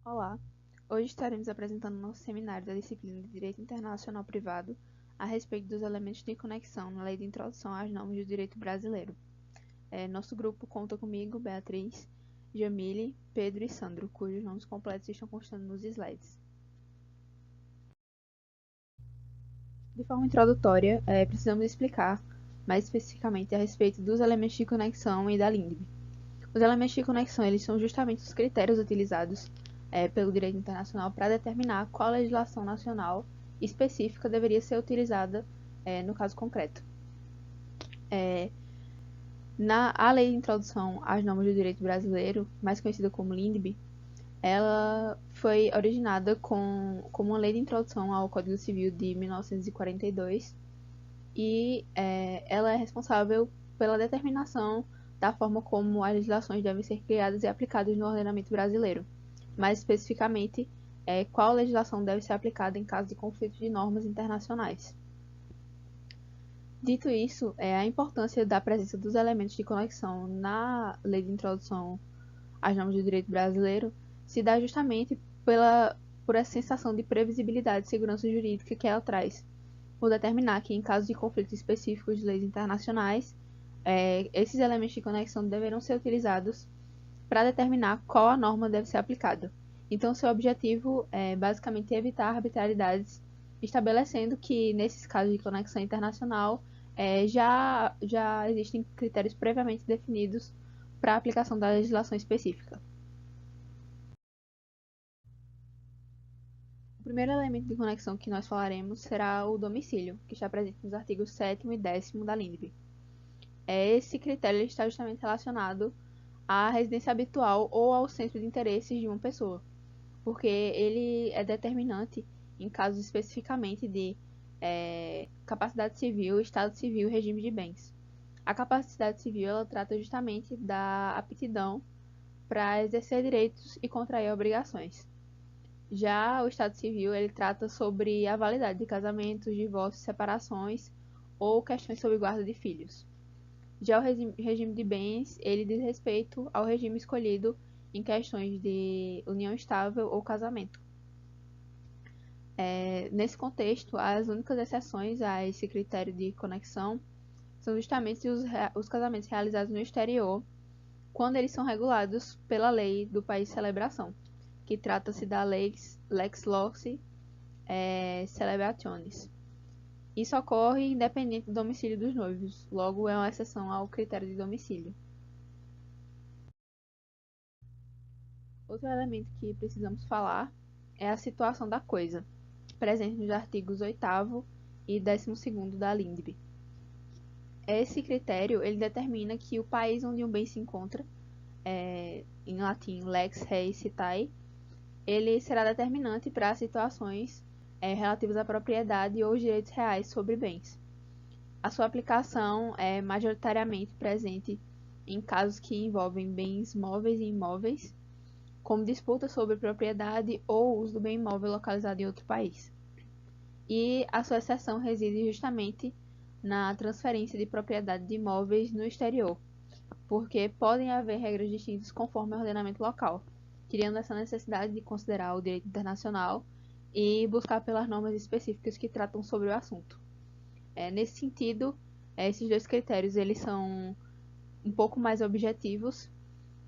Olá, hoje estaremos apresentando nosso seminário da disciplina de Direito Internacional Privado a respeito dos elementos de conexão na Lei de Introdução às Normas do Direito Brasileiro. Nosso grupo conta comigo, Beatriz, Jamile, Pedro e Sandro, cujos nomes completos estão constando nos slides. De forma introdutória, precisamos explicar mais especificamente a respeito dos elementos de conexão e da LINDB. Os elementos de conexão eles são justamente os critérios utilizados pelo direito internacional para determinar qual legislação nacional específica deveria ser utilizada no caso concreto. A Lei de Introdução às Normas do Direito Brasileiro, mais conhecida como LINDB, ela foi originada como uma lei de introdução ao Código Civil de 1942 e ela é responsável pela determinação da forma como as legislações devem ser criadas e aplicadas no ordenamento brasileiro. Mais especificamente, qual legislação deve ser aplicada em caso de conflitos de normas internacionais. Dito isso, a importância da presença dos elementos de conexão na Lei de Introdução às Normas do Direito Brasileiro se dá justamente por essa sensação de previsibilidade e segurança jurídica que ela traz, por determinar que, em caso de conflitos específicos de leis internacionais, esses elementos de conexão deverão ser utilizados para determinar qual a norma deve ser aplicada. Então, seu objetivo é basicamente evitar arbitrariedades, estabelecendo que, nesses casos de conexão internacional, já existem critérios previamente definidos para a aplicação da legislação específica. O primeiro elemento de conexão que nós falaremos será o domicílio, que está presente nos artigos 7º e 10º da LINDB. Esse critério está justamente relacionado à residência habitual ou ao centro de interesses de uma pessoa, porque ele é determinante em casos especificamente de capacidade civil, estado civil e regime de bens. A capacidade civil ela trata justamente da aptidão para exercer direitos e contrair obrigações. Já o estado civil ele trata sobre a validade de casamentos, divórcios, separações ou questões sobre guarda de filhos. Já o regime de bens, ele diz respeito ao regime escolhido em questões de união estável ou casamento. Nesse contexto, as únicas exceções a esse critério de conexão são justamente os casamentos realizados no exterior, quando eles são regulados pela lei do país de celebração, que trata-se da Lex Loci Celebrationis. Isso ocorre independente do domicílio dos noivos, logo é uma exceção ao critério de domicílio. Outro elemento que precisamos falar é a situação da coisa, presente nos artigos 8º e 12º da LINDB. Esse critério ele determina que o país onde um bem se encontra, em latim lex rei citae, ele será determinante para situações relativas à propriedade ou direitos reais sobre bens. A sua aplicação é majoritariamente presente em casos que envolvem bens móveis e imóveis, como disputa sobre propriedade ou uso do bem imóvel localizado em outro país. E a sua exceção reside justamente na transferência de propriedade de imóveis no exterior, porque podem haver regras distintas conforme o ordenamento local, criando essa necessidade de considerar o direito internacional e buscar pelas normas específicas que tratam sobre o assunto. Nesse sentido, esses dois critérios eles são um pouco mais objetivos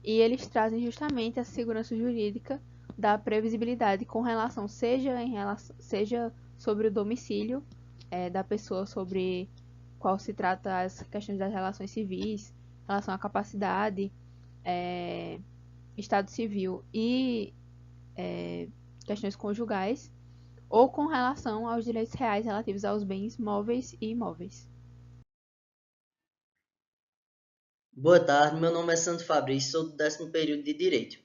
e eles trazem justamente essa segurança jurídica da previsibilidade com relação seja sobre o domicílio da pessoa, sobre qual se trata as questões das relações civis, relação à capacidade, estado civil e questões conjugais, ou com relação aos direitos reais relativos aos bens móveis e imóveis. Boa tarde, meu nome é Sandro Fabrício, sou do 10º período de Direito.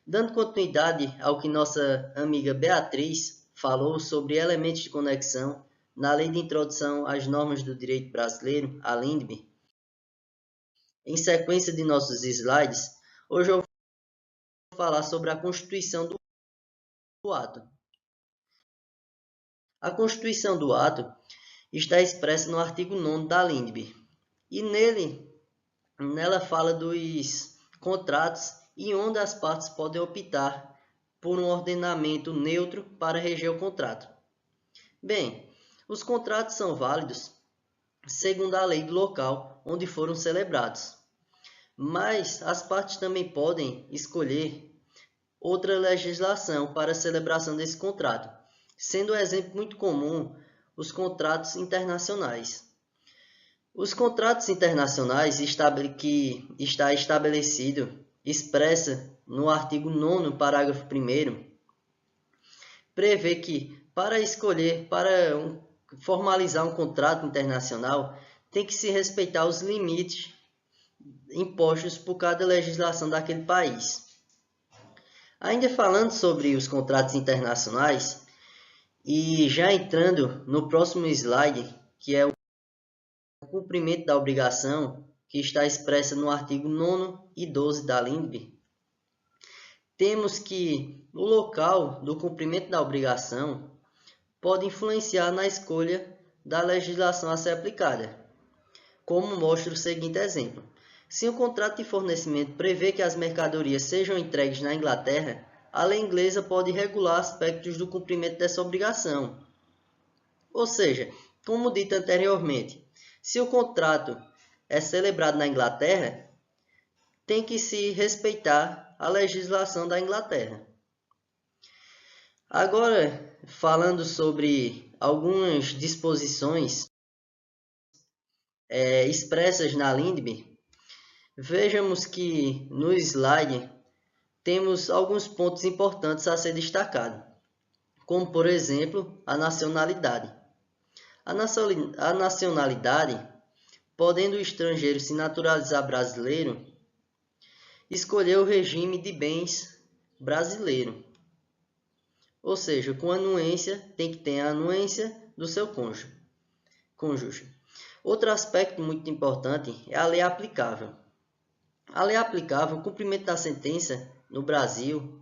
Dando continuidade ao que nossa amiga Beatriz falou sobre elementos de conexão na Lei de Introdução às Normas do Direito Brasileiro, a LINDB, em sequência de nossos slides, hoje eu vou falar sobre a Constituição do Ato. A Constituição do Ato está expressa no artigo 9º da LINDB, e nela fala dos contratos e onde as partes podem optar por um ordenamento neutro para reger o contrato. Bem, os contratos são válidos segundo a lei do local onde foram celebrados, mas as partes também podem escolher outra legislação para a celebração desse contrato, sendo um exemplo muito comum os contratos internacionais. Os contratos internacionais que está estabelecido, expressa no artigo 9º, parágrafo 1º, prevê que para formalizar um contrato internacional, tem que se respeitar os limites impostos por cada legislação daquele país. Ainda falando sobre os contratos internacionais, e já entrando no próximo slide, que é o cumprimento da obrigação, que está expressa no artigo 9º e 12 da LINDB, temos que o local do cumprimento da obrigação pode influenciar na escolha da legislação a ser aplicada, como mostra o seguinte exemplo. Se o contrato de fornecimento prevê que as mercadorias sejam entregues na Inglaterra, a lei inglesa pode regular aspectos do cumprimento dessa obrigação. Ou seja, como dito anteriormente, se o contrato é celebrado na Inglaterra, tem que se respeitar a legislação da Inglaterra. Agora, falando sobre algumas disposições expressas na LINDB, vejamos que no slide temos alguns pontos importantes a ser destacados, como por exemplo a nacionalidade. A nacionalidade, podendo o estrangeiro se naturalizar brasileiro, escolher o regime de bens brasileiro. Ou seja, com anuência, tem que ter a anuência do seu cônjuge. Outro aspecto muito importante é a lei aplicável. A lei aplicável, o cumprimento da sentença no Brasil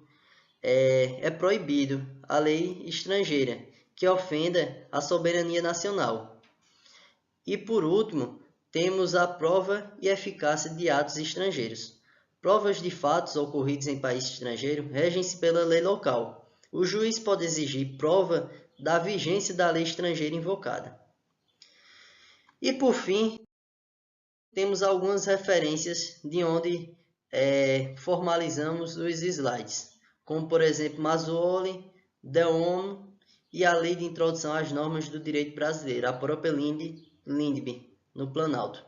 é proibido a lei estrangeira que ofenda a soberania nacional. E por último, temos a prova e eficácia de atos estrangeiros. Provas de fatos ocorridos em país estrangeiro regem-se pela lei local. O juiz pode exigir prova da vigência da lei estrangeira invocada. E por fim, temos algumas referências de onde formalizamos os slides, como por exemplo Mazzoli, da ONU e a Lei de Introdução às Normas do Direito Brasileiro, a própria LINDB, no Planalto.